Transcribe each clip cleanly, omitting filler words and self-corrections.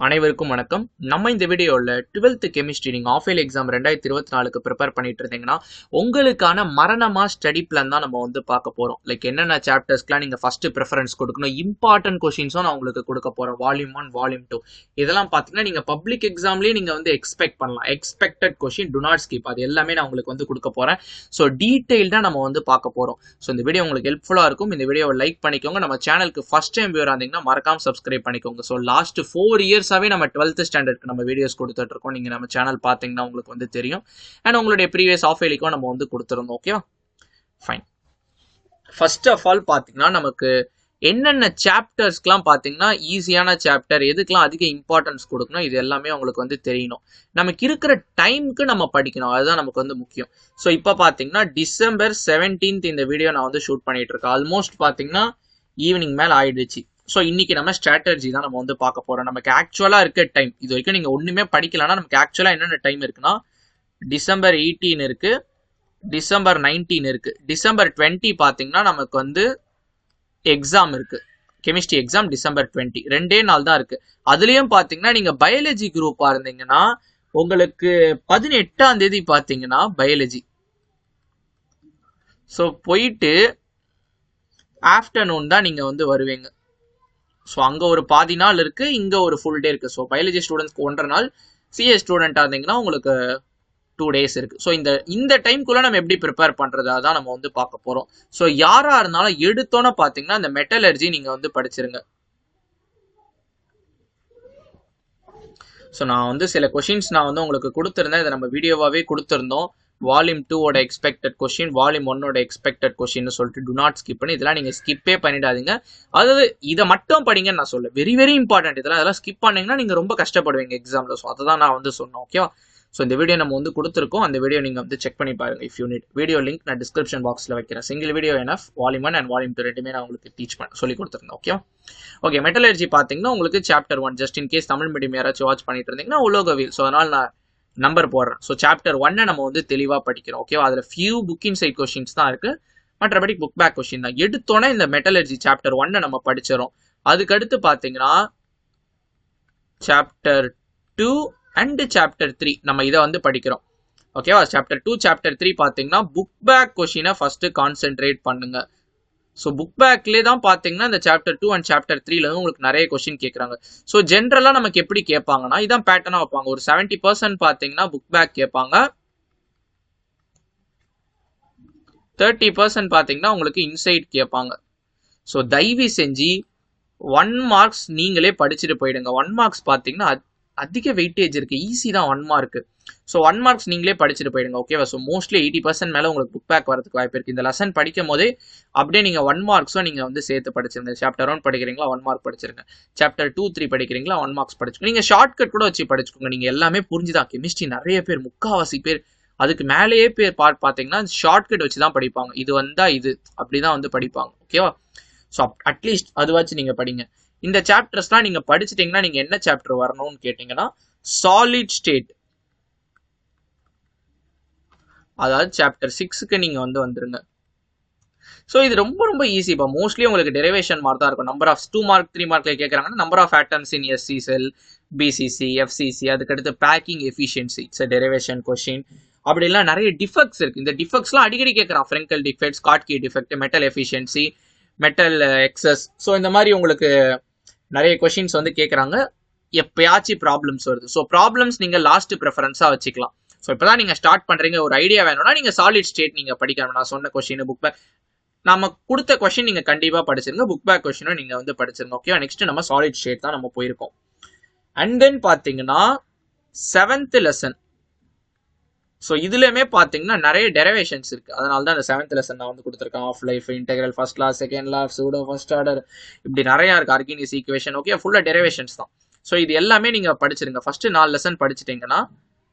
அனைவருக்கும் வணக்கம். நம்ம இந்த வீடியோவில் 12th கெமிஸ்ட்ரி நீங்கள் ஆஃபைல் எக்ஸாம் 2024க்கு ப்ரிப்பேர் பண்ணிட்டு இருந்தீங்கன்னா உங்களுக்கான மரணமாக ஸ்டடி பிளான் தான் நம்ம வந்து பார்க்க போகிறோம். லைக் என்னென்ன சாப்டர்ஸ்க்குலாம் நீங்கள் ஃபஸ்ட்டு ப்ரிஃபரன்ஸ் கொடுக்கணும், இம்பார்ட்டன்ட் கொஷின்ஸும் நான் உங்களுக்கு கொடுக்க போகிறேன். வால்யூம் 1, வால்யூம் 2 இதெல்லாம் பார்த்தீங்கன்னா நீங்கள் பப்ளிக் எக்ஸாம்லேயே நீங்கள் வந்து எக்ஸ்பெக்ட் பண்ணலாம். Expected question, to not skip, அது எல்லாமே நான் உங்களுக்கு வந்து கொடுக்க போகிறேன். ஸோ டீட்டெயில்டாக நம்ம வந்து பார்க்க போகிறோம். ஸோ இந்த வீடியோ உங்களுக்கு ஹெல்ப்ஃபுல்லாக இருக்கும். இந்த வீடியோவை லைக் பண்ணிக்கோங்க. நம்ம சேனலுக்கு ஃபஸ்ட் டைம் வியூவராக இருந்தீங்கன்னா மறக்காம சப்ஸ்கிரைப் பண்ணிக்கோங்க. ஸோ லாஸ்ட் 4 இயர்ஸாகவே நம்ம 12th ஸ்டாண்டர்ட்க்கு நம்ம வீடியோஸ் கொடுத்துட்டு இருக்கோம். நீங்கள் நம்ம சேனல் பார்த்தீங்கன்னா உங்களுக்கு வந்து தெரியும். அண்ட் உங்களுடைய ப்ரீவியஸ் ஆஃப் இயர்லிக்கும் நம்ம வந்து கொடுத்துருந்தோம். ஓகேவா, ஃபைன். ஃபர்ஸ்ட் ஆஃப் ஆல் பார்த்தீங்கன்னா நமக்கு என்னென்ன சாப்டர்ஸ்க்குலாம் பார்த்தீங்கன்னா ஈஸியான சாப்டர், எதுக்கெல்லாம் அதிக இம்பார்ட்டன்ஸ் கொடுக்கணும், இது எல்லாமே உங்களுக்கு வந்து தெரியணும். நமக்கு இருக்கிற டைமுக்கு நம்ம படிக்கணும், அதுதான் நமக்கு வந்து முக்கியம். ஸோ இப்போ பார்த்தீங்கன்னா December 17th இந்த வீடியோ நான் வந்து ஷூட் பண்ணிட்டு இருக்கேன். ஆல்மோஸ்ட் பார்த்தீங்கன்னா ஈவினிங் மேலே ஆயிடுச்சு. ஸோ இன்னைக்கு நம்ம ஸ்ட்ராட்டஜி தான் நம்ம வந்து பார்க்க போறோம். நமக்கு ஆக்சுவலா இருக்க டைம், இது வரைக்கும் நீங்க ஒண்ணுமே படிக்கலன்னா நமக்கு ஆக்சுவலா என்னென்ன டைம் இருக்குன்னா December 18 இருக்கு, December 19 இருக்கு, December 20 பாத்தீங்கன்னா நமக்கு வந்து எக்ஸாம் இருக்கு, கெமிஸ்ட்ரி எக்ஸாம் December 20, 2 நாள் தான் இருக்கு. அதுலயும் பாத்தீங்கன்னா நீங்க பயாலஜி குரூப்பா இருந்தீங்கன்னா உங்களுக்கு 18ஆம் தேதி பாத்தீங்கன்னா பயாலஜி. ஸோ போயிட்டு ஆஃப்டர்நூன் தான் நீங்க வந்து வருவீங்க. ஸோ அங்கே ஒரு பாதி நாள் இருக்கு, இங்கே ஒரு ஃபுல் டே இருக்கு. ஸோ பயாலஜி ஸ்டூடெண்ட்ஸ்க்கு 1.5 நாள், சிஎஸ் ஸ்டூடெண்ட்டாக இருந்தீங்கன்னா உங்களுக்கு 2 days இருக்கு. ஸோ இந்த டைம்குள்ள நம்ம எப்படி ப்ரிப்பேர் பண்றது அதான் நம்ம வந்து பார்க்க போறோம். ஸோ யாரா இருந்தாலும் எடுத்தோன்னு பார்த்தீங்கன்னா இந்த மெட்டலர்ஜி நீங்க வந்து படிச்சிருங்க. ஸோ நான் வந்து சில கொஷின்ஸ் நான் வந்து உங்களுக்கு கொடுத்துருந்தேன், இதை நம்ம வீடியோவாகவே கொடுத்துருந்தோம். வால்யூம் 2ஓட எக்ஸ்பெக்டட் கொஷின், வால்யூம் 1ஓட எக்ஸ்பெக்டட் கொஷின் சொல்லிட்டு டு நாட் ஸ்கிப் பண்ணி இதெல்லாம் நீங்கள் ஸ்கிப்பே பண்ணிடாதீங்க. அதாவது இதை மட்டும் படிங்கன்னு நான் சொல்ல, வெரி வெரி இம்பார்ட்டன்ட். இதெல்லாம் ஸ்கிப் பண்ணீங்கன்னா நீங்கள் ரொம்ப கஷ்டப்படுவீங்க எக்ஸாமில். ஸோ அதை தான் நான் வந்து சொன்னேன். ஓகேவா, ஸோ இந்த வீடியோ நம்ம வந்து கொடுத்துருக்கோம், அந்த வீடியோ நீங்கள் வந்து செக் பண்ணி பாருங்க. If you need video link நான் டிஸ்கிரிப்ஷன் பாக்ஸில் வைக்கிறேன். Single video NF, volume 1 and volume 2 ரெண்டுமே நான் உங்களுக்கு சொல்லி கொடுத்துருந்தேன். ஓகேவா, ஓகே. மெட்டலர்ஜி பார்த்தீங்கன்னா உங்களுக்கு chapter 1, just in case Tamil medium யாராச்சும் வாட்ச் பண்ணிட்டு இருந்தீங்கன்னா உலோகவியல். ஸோ அதனால நான் நம்பர் போடுறேன். ஸோ சாப்டர் 1 நம்ம வந்து தெளிவாக படிக்கிறோம். ஓகேவா, அதில் ஃபியூ புக் இன்சைட் கொஸ்டின்ஸ் தான் இருக்கு, மற்றபடி புக் பேக் கொஸ்டின் தான். எடுத்தோன்னே இந்த மெட்டலர்ஜி சாப்டர் 1 நம்ம படிச்சிடறோம். அதுக்கடுத்து பார்த்தீங்கன்னா சாப்டர் 2 அண்ட் சாப்டர் 3 நம்ம இதை வந்து படிக்கிறோம். ஓகேவா, சாப்டர் 2 சாப்டர் 3 பார்த்தீங்கன்னா புக் பேக் கொஸ்டினை ஃபர்ஸ்ட் கான்சென்ட்ரேட் பண்ணுங்க. ஸோ புக் பேக்லேயே தான் பார்த்தீங்கன்னா இந்த சாப்டர் 2 அண்ட் சாப்டர் 3ல உங்களுக்கு நிறைய கொஸ்டின் கேட்குறாங்க. ஸோ ஜென்ரலாக நமக்கு எப்படி கேட்பாங்கன்னா இதான் பேட்டர்னாக வைப்பாங்க. ஒரு 70% பார்த்தீங்கன்னா புக் பேக் கேட்பாங்க, 30% பார்த்தீங்கன்னா உங்களுக்கு இன்சைட் கேட்பாங்க. ஸோ தயவு செஞ்சு 1 மார்க்ஸ் நீங்களே படிச்சுட்டு போயிடுங்க. 1 மார்க்ஸ் பார்த்தீங்கன்னா அதிக வெயிட்டேஜ் இருக்கு, ஈஸி தான் 1 மார்க். ஸோ 1 மார்க்ஸ் நீங்களே படிச்சுட்டு போயிடுங்க. ஓகேவா, ஸோ மோஸ்ட்லி 80% மேலே உங்களுக்கு புக் பேக் வரதுக்கு வாய்ப்பு இருக்கு. இந்த லெசன் படிக்கும் போதே அப்படியே நீங்க 1 மார்க்ஸும் நீங்க வந்து சேர்த்து படிச்சிருங்க. சாப்டர் 1 படிக்கிறீங்களா 1 மார்க் படிச்சிருங்க, சாப்டர் 2, 3 படிக்கிறீங்களா 1 மார்க்ஸ் படிச்சுக்கோங்க. நீங்க ஷார்ட் கட் கூட வச்சு படிச்சுக்கோங்க. நீங்க எல்லாமே புரிஞ்சுதான். கெமிஸ்ட்ரி நிறைய பேர், முக்காவாசி பேர், அதுக்கு மேலேயே பேர் பார்த்தீங்கன்னா ஷார்ட் கட் வச்சு தான் படிப்பாங்க. இது வந்தா இது அப்படிதான் வந்து படிப்பாங்க. ஓகேவா, ஸோ அட்லீஸ்ட் அதுவாச்சும் நீங்க படிங்க. இந்த சாப்டர்ஸ்லாம் நீங்க படிச்சுட்டீங்கன்னா நீங்க என்ன சாப்டர் வரணும்னு கேட்டீங்கன்னா சாலிட் ஸ்டேட், அதாவது சாப்டர் 6க்கு நீங்க வந்து வந்துருங்க. ஸோ இது ரொம்ப ரொம்ப ஈஸி. இப்போ மோஸ்ட்லி உங்களுக்கு டெரிவேஷன் மார்க் தான் இருக்கும். நம்பர் ஆஃப் 2 மார்க் 3 மார்க்ல கேட்குறாங்கன்னா number of atoms in SC cell, BCC, FCC, அதுக்கடுத்து packing efficiency, it's derivation question. அப்படிலாம் நிறைய டிஃபெக்ட்ஸ் இருக்கு. இந்த டிஃபெக்ட்ஸ்லாம் அடிக்கடி கேட்குறான். Frenkel defect, Schottky defect, metal efficiency, metal excess. So இந்த மாதிரி உங்களுக்கு நிறைய கொஸ்டின்ஸ் வந்து கேட்குறாங்க. எப்பயாச்சும் ப்ராப்ளம்ஸ் வருது. ஸோ ப்ராப்ளம்ஸ் நீங்க லாஸ்ட் ப்ரிஃபரன்ஸா வச்சுக்கலாம். ஸோ இப்போதான் நீங்க ஸ்டார்ட் பண்றீங்க, ஒரு ஐடியா வேணும்னா நீங்க சாலிட் ஸ்டேட் நீங்க படிக்கணும். நான் சொன்ன கொஸ்டின் புக் பேக், நம்ம கொடுத்த கொஸ்டின் நீங்க கண்டிப்பா படிச்சிருங்க. புக் பேக் கொஸ்டினும் நீங்க வந்து படிச்சிருங்க. ஓகே, நெக்ஸ்ட் நம்ம சாலிட் ஸ்டேட் தான் நம்ம போயிருக்கோம். அண்ட் தென் பாத்தீங்கன்னா 7th லெசன். ஸோ இதுலயுமே பாத்தீங்கன்னா நிறைய டெரிவேஷன்ஸ் இருக்கு. அதனால தான் இந்த 7th லெசன் நான் வந்து கொடுத்துருக்கேன். Half life, integral, first law, second law, pseudo, first order, இப்படி நிறைய இருக்கு. Organic equation. ஓகே, ஃபுல்லா டெரிவேஷன்ஸ் தான். ஸோ இது எல்லாமே நீங்க படிச்சிருங்க. ஃபர்ஸ்ட் 4 லெசன் படிச்சிட்டீங்கன்னா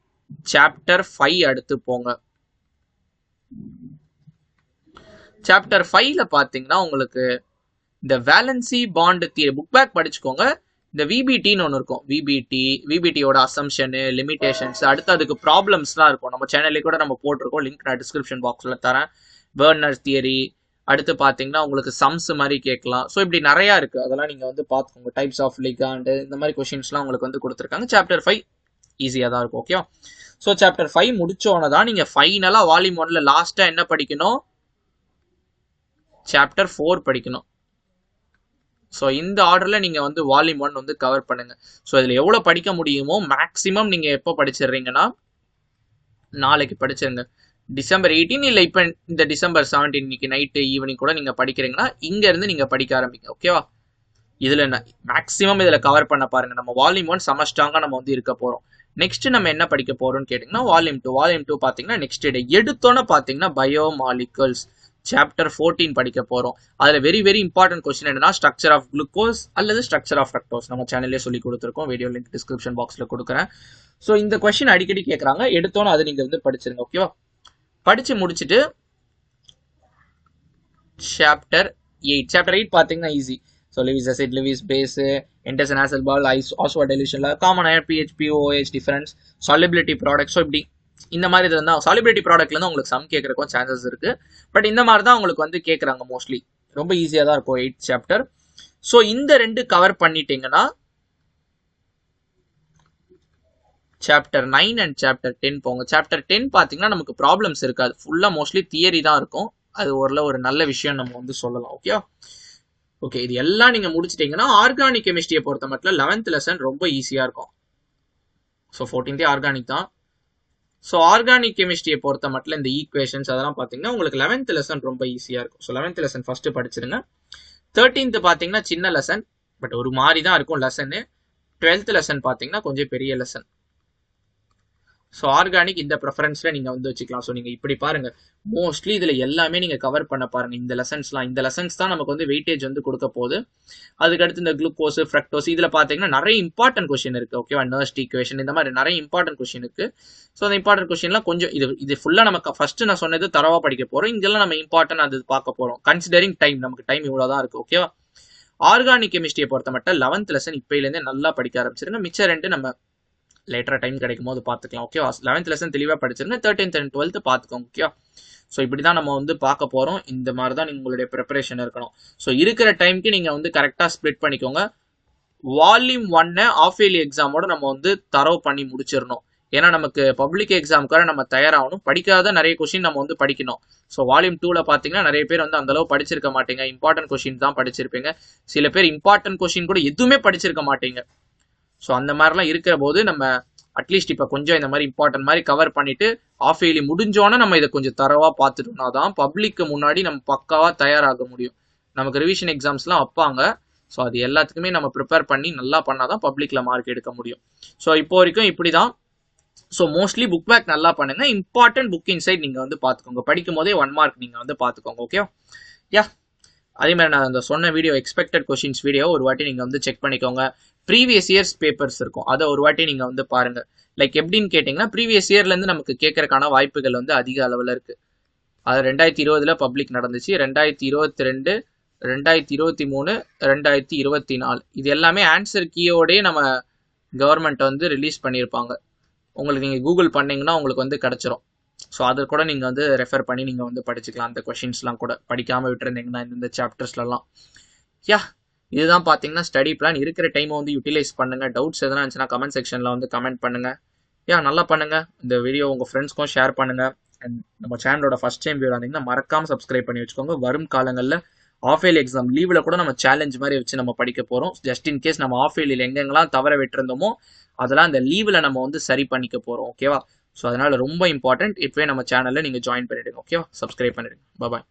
சாப்டர் 5 அடுத்து போங்க. சாப்டர் 5ல பாத்தீங்கன்னா உங்களுக்கு இந்த valency bond theory book back படிச்சுக்கோங்க. இந்த விபிடின்னு ஒன்று இருக்கும். விபிடியோட அசம்ஷனு, லிமிடேஷன்ஸ், அடுத்து அதுக்கு ப்ராப்ளம்ஸ்லாம் இருக்கும். நம்ம சேனல்லே கூட நம்ம போட்டிருக்கோம், லிங்க் நான் டிஸ்கிரிப்ஷன் பாக்ஸில் தரேன். வெர்னர்ஸ் தியரி, அடுத்து பார்த்தீங்கன்னா உங்களுக்கு சம்ஸ் மாதிரி கேட்கலாம். ஸோ இப்படி நிறையா இருக்குது, அதெல்லாம் நீங்கள் வந்து பார்த்துக்கோங்க. டைப்ஸ் ஆஃப் லிகாண்டு இந்த மாதிரி கொஷின்ஸ்லாம் உங்களுக்கு வந்து கொடுத்துருக்காங்க. சாப்டர் 5 ஈஸியாக தான் இருக்கும். ஓகேவா? ஸோ சாப்டர் 5 முடிச்சோன்னு தான் நீங்கள் ஃபைனலாக வால்யூம் 1ல் லாஸ்ட்டாக என்ன படிக்கணும்? சாப்டர் 4 படிக்கணும். ஸோ இந்த ஆர்டரில் நீங்கள் வந்து வால்யூம் 1 வந்து கவர் பண்ணுங்கள். ஸோ இதில் எவ்வளோ படிக்க முடியுமோ மேக்ஸிமம் நீங்கள் எப்போ படிச்சிடுறீங்கன்னா நாளைக்கு படிச்சிருங்க. டிசம்பர் 18 இல்லை இப்போ இந்த டிசம்பர் 17 இன்னைக்கு நைட்டு ஈவினிங் கூட நீங்கள் படிக்கிறீங்கன்னா இங்கேருந்து நீங்கள் படிக்க ஆரம்பிங்க. ஓகேவா? இதில் என்ன மேக்ஸிமம் இதில் கவர் பண்ண பாருங்கள். நம்ம வால்யூம் 1 செம ஸ்ட்ராங்காக நம்ம வந்து இருக்க போகிறோம். நெக்ஸ்ட் நம்ம என்ன படிக்க போகிறோம்னு கேட்டிங்கன்னா வால்யூம் 2 பார்த்தீங்கன்னா நெக்ஸ்ட் டே எடுத்தோன்னே பார்த்தீங்கன்னா பயோமாலிகல்ஸ் சாப்டர் 14 படிக்க போகிறோம். அதில் வெரி வெரி இம்பார்ட்டன்ட் கொஸ்டின் என்னன்னா ஸ்ட்ரக்சர் ஆஃப் குளுக்கோஸ் அல்லது ஸ்ட்ரக்சர் ஆஃப் ஃப்ரக்டோஸ். நம்ம சேனல்லே சொல்லி கொடுத்துருக்கோம், வீடியோ லிங்க் டிஸ்கிரிப்ஷன் பாக்ஸில் கொடுக்குறேன். ஸோ இந்த கொஸ்டின் அடிக்கடி கேட்குறாங்க, எடுத்தோன்னே அதை நீங்கள் வந்து படிச்சிருங்க. ஓகேவா? படித்து முடிச்சுட்டு சாப்டர் 8 பார்த்தீங்கன்னா easy. So Lewis acid, Lewis base, Henderson Hasselbalch, ஆஸ்வா டெலிஷனில் common ion, pH, pOH difference, solubility product. So இப்படி இந்த மாதிரி இதில் தான் சாலிபிலிட்டி ப்ராடக்ட்லேருந்து உங்களுக்கு சம் கேட்குறக்கும் சான்சஸ் இருக்குது. பட் இந்த மாதிரி தான் உங்களுக்கு வந்து கேட்குறாங்க மோஸ்ட்லி. ரொம்ப ஈஸியாக தான் இருக்கும் 8th சாப்டர். ஸோ இந்த 2 கவர் பண்ணிட்டீங்கன்னா சாப்டர் 9 அண்ட் சாப்டர் 10 போங்க. சாப்டர் 10 பார்த்தீங்கன்னா நமக்கு ப்ராப்ளம்ஸ் இருக்காது, ஃபுல்லாக மோஸ்ட்லி தியரி தான் இருக்கும். அது ஒரு நல்ல விஷயம் நம்ம வந்து சொல்லலாம். ஓகே ஓகே இது எல்லாம் நீங்கள் முடிச்சிட்டிங்கன்னா ஆர்கானிக் கெமிஸ்ட்ரியை பொறுத்த மட்டும் 11th லெசன் ரொம்ப ஈஸியாக இருக்கும். ஸோ 14th ஆர்கானிக் தான். ஸோ ஆர்கானிக் கெமிஸ்ட்ரியை பொறுத்த மட்டும் இந்த ஈக்குவேஷன்ஸ் அதெல்லாம் பார்த்தீங்கன்னா உங்களுக்கு 11th லெசன் ரொம்ப ஈஸியாக இருக்கும். So 11th lesson first படிச்சிருங்க. 13th பார்த்தீங்கன்னா சின்ன லெசன், பட் ஒரு மாதிரி தான் இருக்கும் லெசனு. 12th லெசன் பார்த்தீங்கன்னா கொஞ்சம் பெரிய லெசன். ஸோ ஆர்கானிக் இந்த ப்ரெஃபரன்ஸில் நீங்கள் வந்து வச்சுக்கலாம். ஸோ நீங்கள் இப்படி பாருங்கள், மோஸ்ட்லி இதில் எல்லாமே நீங்கள் கவர் பண்ண பாருங்கள். இந்த லெசன்ஸ் தான் நமக்கு வந்து வெயிட்டேஜ் வந்து கொடுக்க போகுது. அதுக்கடுத்து இந்த குளுக்கோஸ், ஃப்ரக்டோஸ் இதில் பார்த்தீங்கன்னா நிறைய இம்பார்ட்டன்ட் கொஸ்டின் இருக்குது. ஓகேவா? நர்ஸ்ட் ஈக்குவேஷன் இந்த மாதிரி நிறைய இம்பார்ட்டன்ட் கொஸ்டின் இருக்குது. ஸோ அந்த இம்பார்ட்டன்ட் கொஸ்டின்லாம் கொஞ்சம் இது ஃபுல்லாக நமக்கு ஃபஸ்ட்டு நான் சொன்னது தரவாக படிக்க போகிறோம். இங்கெல்லாம் நம்ம இம்பார்ட்டன்ட் அது பார்க்க போகிறோம். கன்சிடரிங் டைம், நமக்கு டைம் இவ்வளோ தான் இருக்குது. ஓகேவா? ஆர்கானிக் கெமிஸ்ட்ரியை பொறுத்த மட்டும் 11th லெசன் இப்போலேருந்தே நல்லா படிக்க ஆரம்பிச்சிருங்க. மிச்சம் 2 நம்ம லேட்டராக டைம் கிடைக்கும் போது பார்த்துக்கலாம். ஓகேவா? 11th லெசன் தெளிவாக படிச்சிருங்க. 13th and 12th பார்த்துக்கோங்க. ஓகேவா? ஸோ இப்படி தான் நம்ம வந்து பார்க்க போகிறோம். இந்த மாதிரி தான் உங்களுடைய ப்ரிப்பரேஷன் இருக்கணும். ஸோ இருக்கிற டைமுக்கு நீங்கள் வந்து கரெக்டாக ஸ்ப்ளிட் பண்ணிக்கோங்க. வால்யூம் 1 ஆஃப் இயர்லி எக்ஸாமோட நம்ம வந்து தரவு பண்ணி முடிச்சிடணும். ஏன்னா நமக்கு பப்ளிக் எக்ஸாமுக்காக நம்ம தயாராகணும். படிக்காத நிறைய கொஸ்டின் நம்ம வந்து படிக்கணும். ஸோ வால்யூம் 2ல் பார்த்தீங்கன்னா நிறைய பேர் வந்து அந்தளவு படிச்சிருக்க மாட்டீங்க. இம்பார்ட்டன்ட் கொஸ்டின் தான் படிச்சிருப்பீங்க. சில பேர் இம்பார்ட்டன்ட் கொஸ்டின் கூட எதுவுமே படிச்சிருக்க மாட்டீங்க. ஸோ அந்த மாதிரிலாம் இருக்கிற போது நம்ம அட்லீஸ்ட் இப்போ கொஞ்சம் இந்த மாதிரி இம்பார்ட்டன்ட் மாதிரி கவர் பண்ணிட்டு ஆஃப் இயர்லி முடிஞ்சோன்னா நம்ம இதை கொஞ்சம் தரவாக பார்த்துட்டோம்னா தான் பப்ளிக்கு முன்னாடி நம்ம பக்காவாக தயாராக முடியும். நமக்கு ரிவிஷன் எக்ஸாம்ஸ்லாம் வைப்பாங்க. ஸோ அது எல்லாத்துக்குமே நம்ம ப்ரிப்பேர் பண்ணி நல்லா பண்ணால் தான் பப்ளிக்கில் மார்க் எடுக்க முடியும். ஸோ இப்போ வரைக்கும் இப்படி தான். ஸோ மோஸ்ட்லி புக் பேக் நல்லா பண்ணுங்க. இம்பார்ட்டன்ட் புக் இன்சைட் நீங்கள் வந்து பார்த்துக்கோங்க. படிக்கும் போதே 1 மார்க் நீங்கள் வந்து பார்த்துக்கோங்க. ஓகே யா அதே மாதிரி நான் அந்த சொன்ன வீடியோ எக்ஸ்பெக்டட் கொஷின்ஸ் வீடியோ ஒரு வாட்டி நீங்கள் வந்து செக் பண்ணிக்கோங்க. ப்ரீவியஸ் இயர்ஸ் பேப்பர்ஸ் இருக்கும், அதை ஒரு வாட்டி நீங்கள் வந்து பாருங்கள். லைக் எப்படின்னு கேட்டிங்கன்னா ப்ரீவியஸ் இயர்லேருந்து நமக்கு கேட்கறக்கான வாய்ப்புகள் வந்து அதிக அளவில் இருக்குது. அது 2020 பப்ளிக் நடந்துச்சு, 2022, 2023, 2024 இது எல்லாமே ஆன்சர் கீயோடே நம்ம கவர்மெண்ட் வந்து ரிலீஸ் பண்ணியிருப்பாங்க. உங்களுக்கு நீங்கள் கூகுள் பண்ணிங்கன்னா உங்களுக்கு வந்து கிடச்சிரும். ஸோ அதை கூட நீங்கள் வந்து ரெஃபர் பண்ணி நீங்கள் வந்து படிச்சுக்கலாம். அந்த கொஷின்ஸ்லாம் கூட படிக்காமல் விட்டுருந்தீங்கன்னா இந்த சாப்டர்ஸ்லாம். இதுதான் பார்த்தீங்கன்னா ஸ்டடி பிளான். இருக்கிற டைமை வந்து யூட்டிலைஸ் பண்ணுங்கள். டவுட்ஸ் எதனா இருந்துச்சுன்னா கமெண்ட் செக்ஷனில் வந்து கமெண்ட் பண்ணுங்கள். நல்லா பண்ணுங்கள். இந்த வீடியோ உங்கள் ஃப்ரெண்ட்ஸ்க்கும் ஷேர் பண்ணுங்கள். அண்ட் நம்ம சேனலோட ஃபஸ்ட் டைம் வியூ வந்தீங்கன்னா மறக்காமல் சப்ஸ்கிரைப் பண்ணி வச்சுக்கோங்க. வரும் காலங்களில் ஆஃப் இயர்லி எக்ஸாம் லீவில் கூட நம்ம சேலஞ்ச் மாதிரி வச்சு நம்ம படிக்க போகிறோம். ஜஸ்ட் இன் கேஸ் நம்ம ஆஃப் இயர்லியில் எங்கெங்கெல்லாம் தவற விட்டுருந்தோமோ அதெல்லாம் இந்த லீவில் நம்ம வந்து சரி பண்ணிக்க போகிறோம். ஓகேவா? ஸோ அதனால் ரொம்ப இம்பார்ட்டன்ட். இப்போவே நம்ம சேனலில் நீங்கள் ஜாயின் பண்ணிவிடுங்க. ஓகேவா? சப்ஸ்கிரைப் பண்ணிவிடுங்க. பாய்.